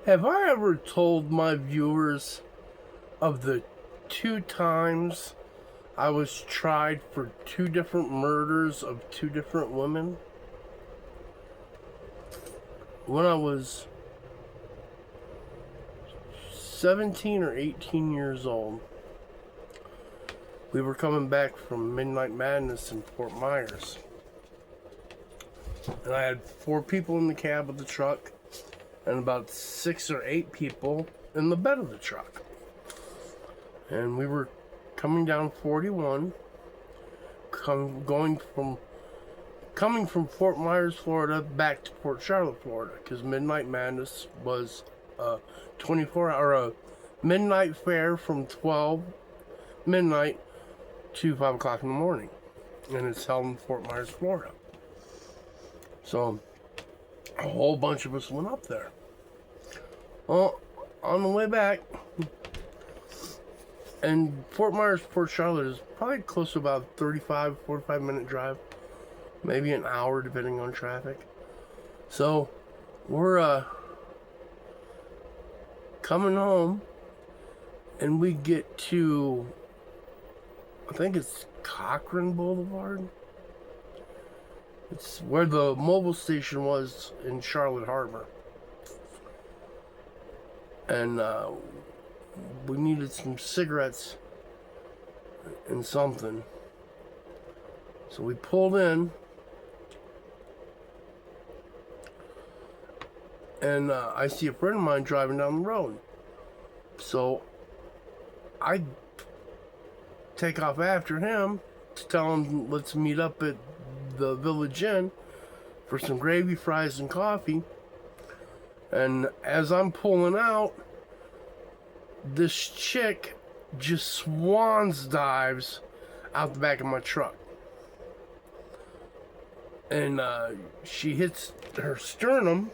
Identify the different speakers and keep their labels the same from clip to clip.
Speaker 1: Have I ever told my viewers of the 2 times I was tried for 2 different murders of 2 different women? When I was 17 or 18 years old, we were coming back from Midnight Madness in Fort Myers. And I had 4 people in the cab of the truck and about 6 or 8 people in the bed of the truck. And we were coming down 41, coming from Fort Myers, Florida, back to Port Charlotte, Florida, because Midnight Madness was a 24-hour midnight fair from 12 midnight to 5 o'clock in the morning, and it's held in Fort Myers, Florida. So a whole bunch of us went up there. Well, on the way back, and Fort Myers, Port Charlotte is probably close to about 45 minute drive, maybe an hour depending on traffic. So we're coming home, and we get to, I think it's Cochran Boulevard. It's where the mobile station was in Charlotte Harbor. And we needed some cigarettes and something. So we pulled in, and I see a friend of mine driving down the road. So I take off after him to tell him, let's meet up at the Village Inn for some gravy, fries, and coffee. And as I'm pulling out, this chick just swans dives out the back of my truck. And she hits her sternum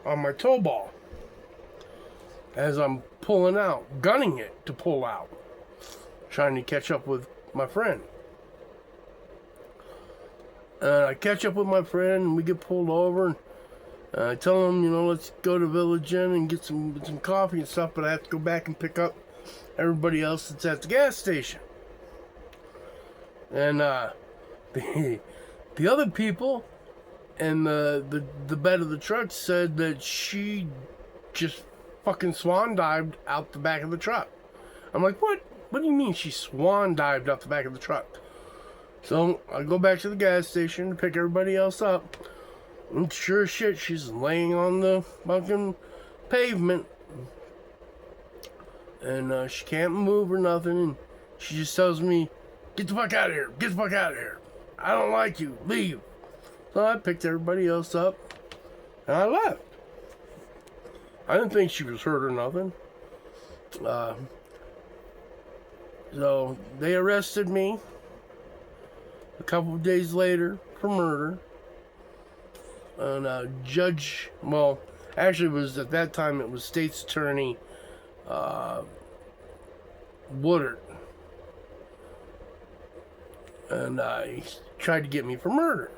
Speaker 1: on my tow ball as I'm pulling out, gunning it to pull out, trying to catch up with my friend. I catch up with my friend, and we get pulled over, and I tell him, let's go to Village Inn and get some coffee and stuff, but I have to go back and pick up everybody else that's at the gas station. And the other people in the bed of the truck said that she just fucking swan dived out the back of the truck. I'm like, what? What do you mean she swan dived out the back of the truck? So I go back to the gas station to pick everybody else up. And sure as shit, she's laying on the fucking pavement. And she can't move or nothing. And she just tells me, get the fuck out of here. Get the fuck out of here. I don't like you. Leave. So I picked everybody else up. And I left. I didn't think she was hurt or nothing. So they arrested me a couple of days later for murder. And judge, well, actually it was, at that time, it was State's Attorney Woodard. And he tried to get me for murder.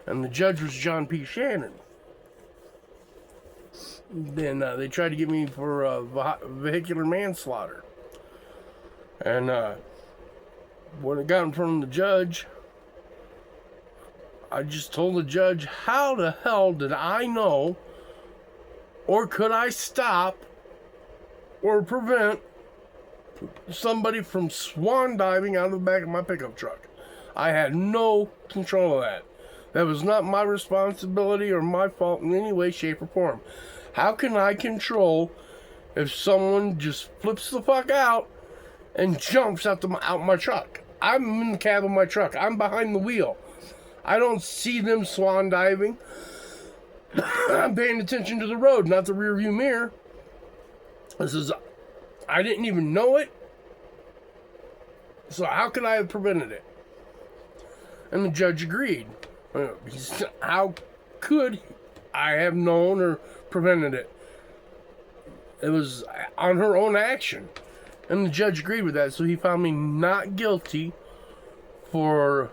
Speaker 1: And the judge was John P. Shannon. Then they tried to get me for vehicular manslaughter. And when it got in front of the judge, I just told the judge, how the hell did I know, or could I stop or prevent somebody from swan diving out of the back of my pickup truck? I had no control of that. That was not my responsibility or my fault in any way, shape, or form. How can I control if someone just flips the fuck out and jumps out my truck? I'm in the cab of my truck. I'm behind the wheel. I don't see them swan diving. I'm paying attention to the road, not the rear view mirror. I didn't even know it. So how could I have prevented it? And the judge agreed. How could I have known or prevented it? It was on her own action. And the judge agreed with that, so he found me not guilty for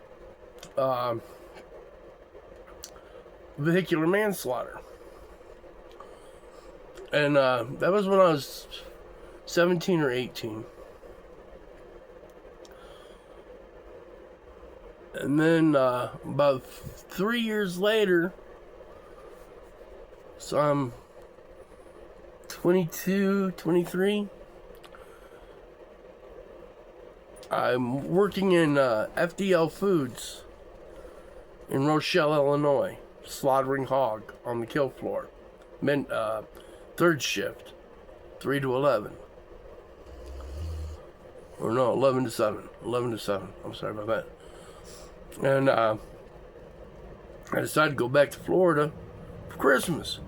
Speaker 1: vehicular manslaughter. And that was when I was 17 or 18. And then about 3 years later, so I'm 22, 23. I'm working in FDL Foods in Rochelle, Illinois, slaughtering hog on the kill floor. Third shift, 3 to 11. Or no, 11 to 7. 11 to 7. I'm sorry about that. And I decided to go back to Florida for Christmas.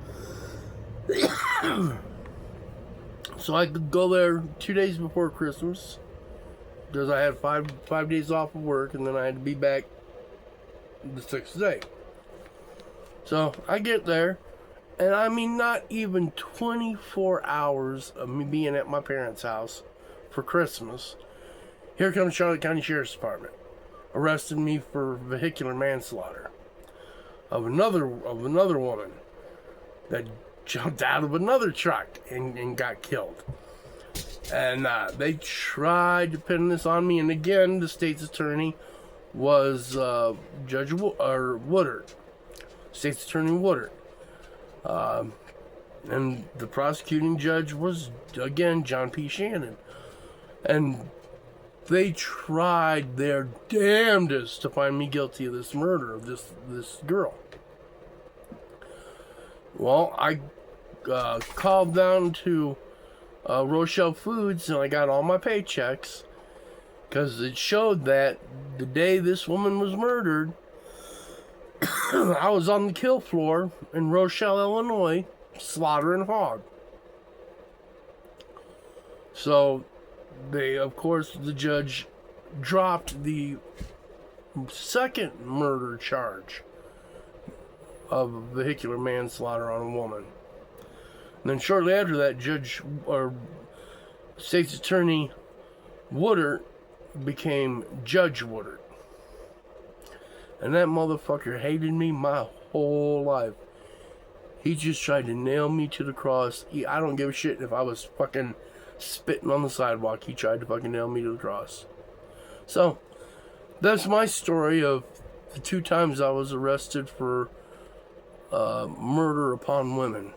Speaker 1: So I could go there 2 days before Christmas, because I had five days off of work, and then I had to be back the 6th day. So I get there, and I mean, not even 24 hours of me being at my parents' house for Christmas, here comes Charlotte County Sheriff's Department, arrested me for vehicular manslaughter of another woman that jumped out of another truck and got killed. And they tried to pin this on me, and again, the state's attorney was Judge Woodard, state's attorney Woodard, and the prosecuting judge was again John P. Shannon, and they tried their damnedest to find me guilty of this murder of this girl. Well, I called down to Rochelle Foods, and I got all my paychecks, because it showed that the day this woman was murdered, I was on the kill floor in Rochelle, Illinois, slaughtering hog. So the judge dropped the second murder charge of vehicular manslaughter on a woman. And then shortly after that, State's Attorney Woodard became Judge Woodard. And that motherfucker hated me my whole life. He just tried to nail me to the cross. I don't give a shit if I was fucking spitting on the sidewalk. He tried to fucking nail me to the cross. So, that's my story of the 2 times I was arrested for murder upon women.